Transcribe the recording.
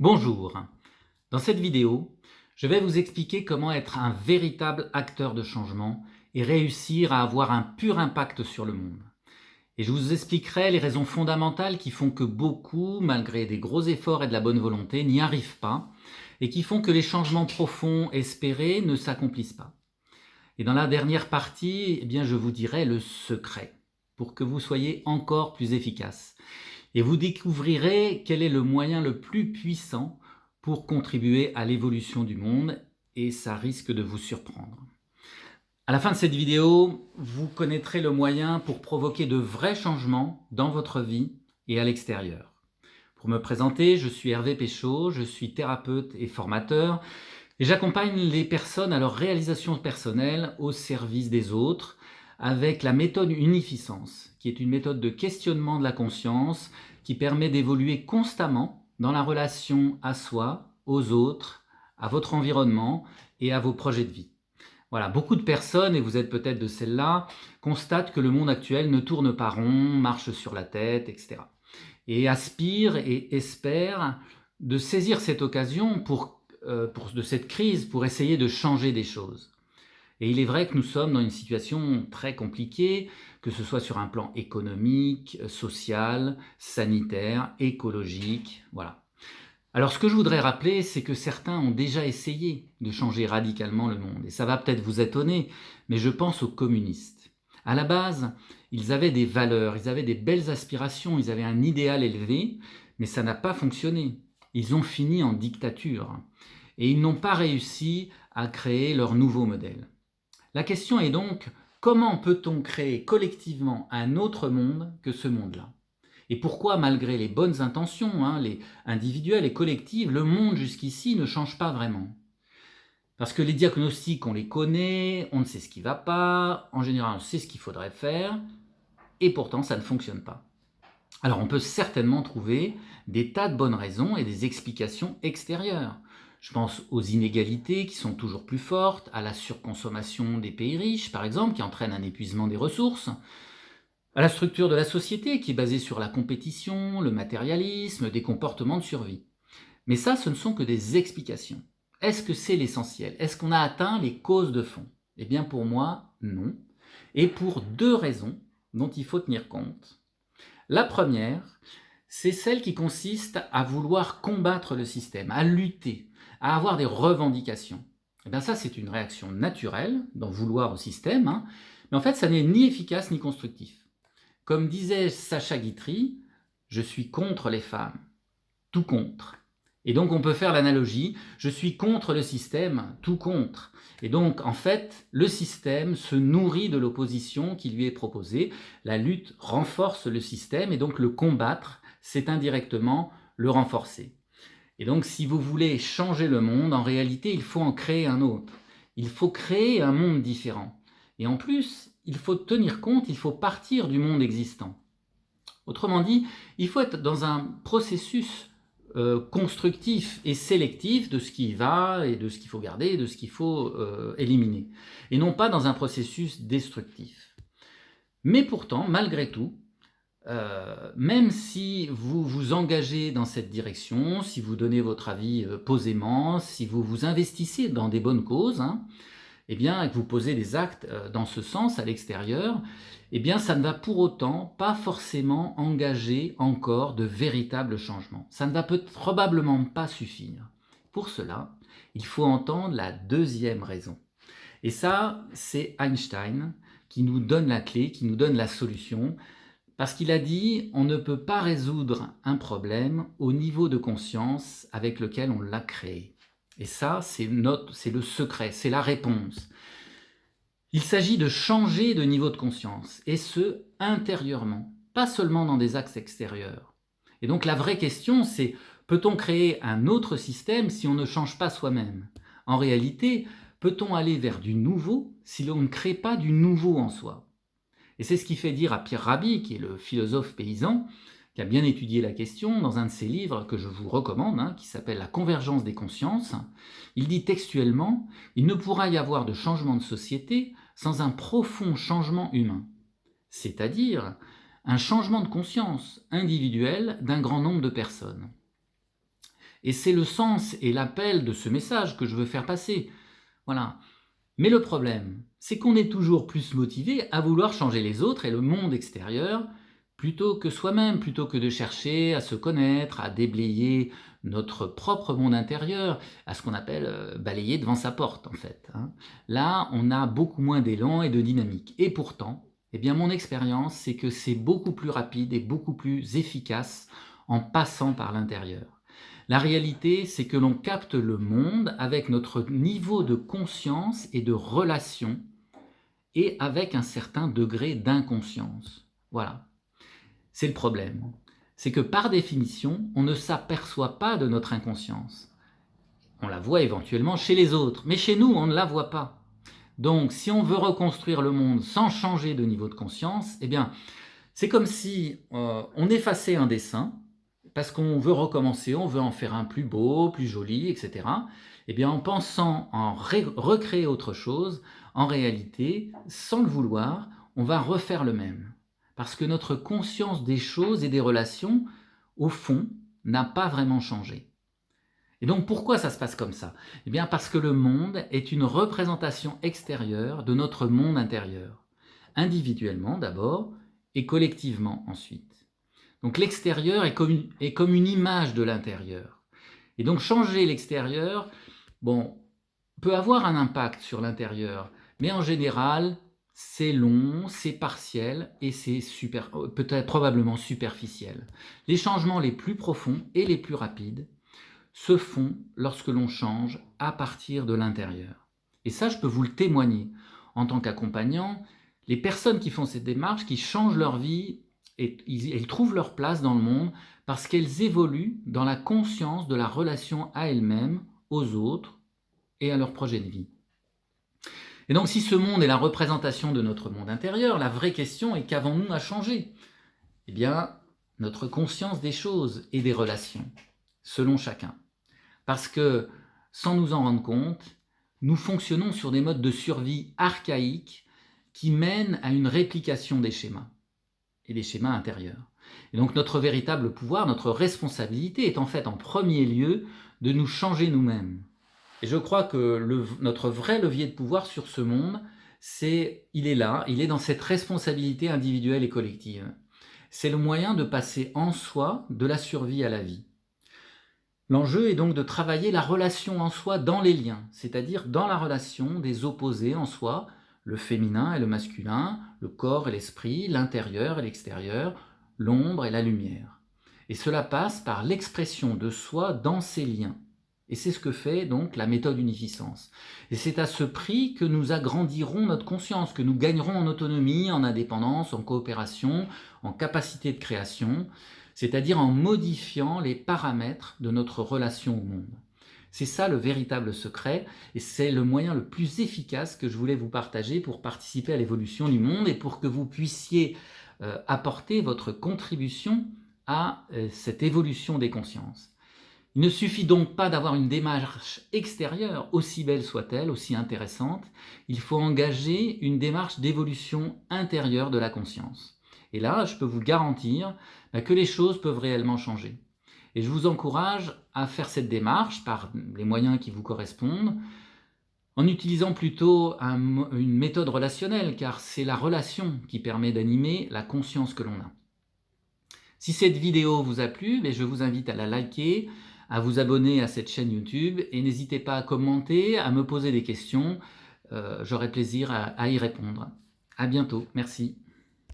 Bonjour, dans cette vidéo, je vais vous expliquer comment être un véritable acteur de changement et réussir à avoir un pur impact sur le monde. Et je vous expliquerai les raisons fondamentales qui font que beaucoup, malgré des gros efforts et de la bonne volonté, n'y arrivent pas et qui font que les changements profonds espérés ne s'accomplissent pas. Et dans la dernière partie, je vous dirai le secret pour que vous soyez encore plus efficace. Et vous découvrirez quel est le moyen le plus puissant pour contribuer à l'évolution du monde, et ça risque de vous surprendre. À la fin de cette vidéo, vous connaîtrez le moyen pour provoquer de vrais changements dans votre vie et à l'extérieur. Pour me présenter, je suis Hervé Péchaud, je suis thérapeute et formateur, et j'accompagne les personnes à leur réalisation personnelle au service des autres, avec la méthode Unificence, qui est une méthode de questionnement de la conscience qui permet d'évoluer constamment dans la relation à soi, aux autres, à votre environnement et à vos projets de vie. Voilà, beaucoup de personnes, et vous êtes peut-être de celles-là, constatent que le monde actuel ne tourne pas rond, marche sur la tête, etc. Et aspirent et espèrent de saisir cette occasion de cette crise pour essayer de changer des choses. Et il est vrai que nous sommes dans une situation très compliquée, que ce soit sur un plan économique, social, sanitaire, écologique, voilà. Alors ce que je voudrais rappeler, c'est que certains ont déjà essayé de changer radicalement le monde. Et ça va peut-être vous étonner, mais je pense aux communistes. À la base, ils avaient des valeurs, ils avaient des belles aspirations, ils avaient un idéal élevé, mais ça n'a pas fonctionné. Ils ont fini en dictature. Et ils n'ont pas réussi à créer leur nouveau modèle. La question est donc, comment peut-on créer collectivement un autre monde que ce monde-là? Et pourquoi, malgré les bonnes intentions, les individuelles et collectives, le monde jusqu'ici ne change pas vraiment? Parce que les diagnostics, on les connaît, on ne sait ce qui ne va pas, en général on sait ce qu'il faudrait faire, et pourtant ça ne fonctionne pas. Alors on peut certainement trouver des tas de bonnes raisons et des explications extérieures. Je pense aux inégalités qui sont toujours plus fortes, à la surconsommation des pays riches, par exemple, qui entraîne un épuisement des ressources, à la structure de la société qui est basée sur la compétition, le matérialisme, des comportements de survie. Mais ça, ce ne sont que des explications. Est-ce que c'est l'essentiel? Est-ce qu'on a atteint les causes de fond? Eh bien pour moi, non. Et pour deux raisons dont il faut tenir compte. La première, c'est celle qui consiste à vouloir combattre le système, à lutter, à avoir des revendications. Et bien ça, c'est une réaction naturelle d'en vouloir au système, mais en fait, ça n'est ni efficace ni constructif. Comme disait Sacha Guitry, je suis contre les femmes, tout contre. Et donc on peut faire l'analogie, je suis contre le système, tout contre. Et donc en fait, le système se nourrit de l'opposition qui lui est proposée. La lutte renforce le système et donc le combattre, c'est indirectement le renforcer. Et donc si vous voulez changer le monde, en réalité, il faut en créer un autre. Il faut créer un monde différent. Et en plus, il faut tenir compte, il faut partir du monde existant. Autrement dit, il faut être dans un processus constructif et sélectif de ce qui va et de ce qu'il faut garder et de ce qu'il faut éliminer, et non pas dans un processus destructif. Mais pourtant, malgré tout, même si vous vous engagez dans cette direction, si vous donnez votre avis posément, si vous vous investissez dans des bonnes causes, et que vous posez des actes dans ce sens à l'extérieur, ça ne va pour autant pas forcément engager encore de véritables changements. Ça ne va probablement pas suffire. Pour cela, il faut entendre la deuxième raison. Et ça, c'est Einstein qui nous donne la clé, qui nous donne la solution, parce qu'il a dit on ne peut pas résoudre un problème au niveau de conscience avec lequel on l'a créé. Et ça, c'est le secret, c'est la réponse. Il s'agit de changer de niveau de conscience, et ce, intérieurement, pas seulement dans des axes extérieurs. Et donc la vraie question, c'est, peut-on créer un autre système si on ne change pas soi-même? En réalité, peut-on aller vers du nouveau si l'on ne crée pas du nouveau en soi? Et c'est ce qui fait dire à Pierre Rabhi, qui est le philosophe paysan, qui a bien étudié la question dans un de ses livres que je vous recommande, qui s'appelle La convergence des consciences. Il dit textuellement « Il ne pourra y avoir de changement de société sans un profond changement humain, c'est-à-dire un changement de conscience individuelle d'un grand nombre de personnes. » Et c'est le sens et l'appel de ce message que je veux faire passer. Voilà. Mais le problème, c'est qu'on est toujours plus motivé à vouloir changer les autres et le monde extérieur plutôt que soi-même, plutôt que de chercher à se connaître, à déblayer notre propre monde intérieur, à ce qu'on appelle balayer devant sa porte en fait. Là, on a beaucoup moins d'élan et de dynamique. Et pourtant, eh bien, mon expérience, c'est que c'est beaucoup plus rapide et beaucoup plus efficace en passant par l'intérieur. La réalité, c'est que l'on capte le monde avec notre niveau de conscience et de relation et avec un certain degré d'inconscience. Voilà. C'est le problème. C'est que par définition, on ne s'aperçoit pas de notre inconscience. On la voit éventuellement chez les autres, mais chez nous, on ne la voit pas. Donc, si on veut reconstruire le monde sans changer de niveau de conscience, eh bien, c'est comme si on effaçait un dessin, parce qu'on veut recommencer, on veut en faire un plus beau, plus joli, etc. Eh bien, en pensant en recréer autre chose, en réalité, sans le vouloir, on va refaire le même. Parce que notre conscience des choses et des relations, au fond, n'a pas vraiment changé. Et donc, pourquoi ça se passe comme ça? Eh bien, parce que le monde est une représentation extérieure de notre monde intérieur. Individuellement d'abord, et collectivement ensuite. Donc l'extérieur est comme une image de l'intérieur. Et donc changer l'extérieur, bon, peut avoir un impact sur l'intérieur, mais en général, c'est long, c'est partiel et c'est peut-être probablement superficiel. Les changements les plus profonds et les plus rapides se font lorsque l'on change à partir de l'intérieur. Et ça, je peux vous le témoigner. En tant qu'accompagnant, les personnes qui font cette démarche, qui changent leur vie, et elles trouvent leur place dans le monde parce qu'elles évoluent dans la conscience de la relation à elles-mêmes, aux autres et à leur projet de vie. Et donc si ce monde est la représentation de notre monde intérieur, la vraie question est qu'avons-nous à changer? Eh bien, notre conscience des choses et des relations, selon chacun. Parce que, sans nous en rendre compte, nous fonctionnons sur des modes de survie archaïques qui mènent à une réplication des schémas et des schémas intérieurs. Et donc notre véritable pouvoir, notre responsabilité est en fait en premier lieu de nous changer nous-mêmes. Et je crois que notre vrai levier de pouvoir sur ce monde, il est là, il est dans cette responsabilité individuelle et collective. C'est le moyen de passer en soi de la survie à la vie. L'enjeu est donc de travailler la relation en soi dans les liens, c'est-à-dire dans la relation des opposés en soi, le féminin et le masculin, le corps et l'esprit, l'intérieur et l'extérieur, l'ombre et la lumière. Et cela passe par l'expression de soi dans ces liens. Et c'est ce que fait donc la méthode Unificence. Et c'est à ce prix que nous agrandirons notre conscience, que nous gagnerons en autonomie, en indépendance, en coopération, en capacité de création, c'est-à-dire en modifiant les paramètres de notre relation au monde. C'est ça le véritable secret, et c'est le moyen le plus efficace que je voulais vous partager pour participer à l'évolution du monde et pour que vous puissiez apporter votre contribution à cette évolution des consciences. Il ne suffit donc pas d'avoir une démarche extérieure, aussi belle soit-elle, aussi intéressante, il faut engager une démarche d'évolution intérieure de la conscience. Et là, je peux vous garantir que les choses peuvent réellement changer. Et je vous encourage à faire cette démarche par les moyens qui vous correspondent, en utilisant plutôt une méthode relationnelle, car c'est la relation qui permet d'animer la conscience que l'on a. Si cette vidéo vous a plu, je vous invite à la liker, à vous abonner à cette chaîne YouTube, et n'hésitez pas à commenter, à me poser des questions, j'aurai plaisir à y répondre. À bientôt, merci.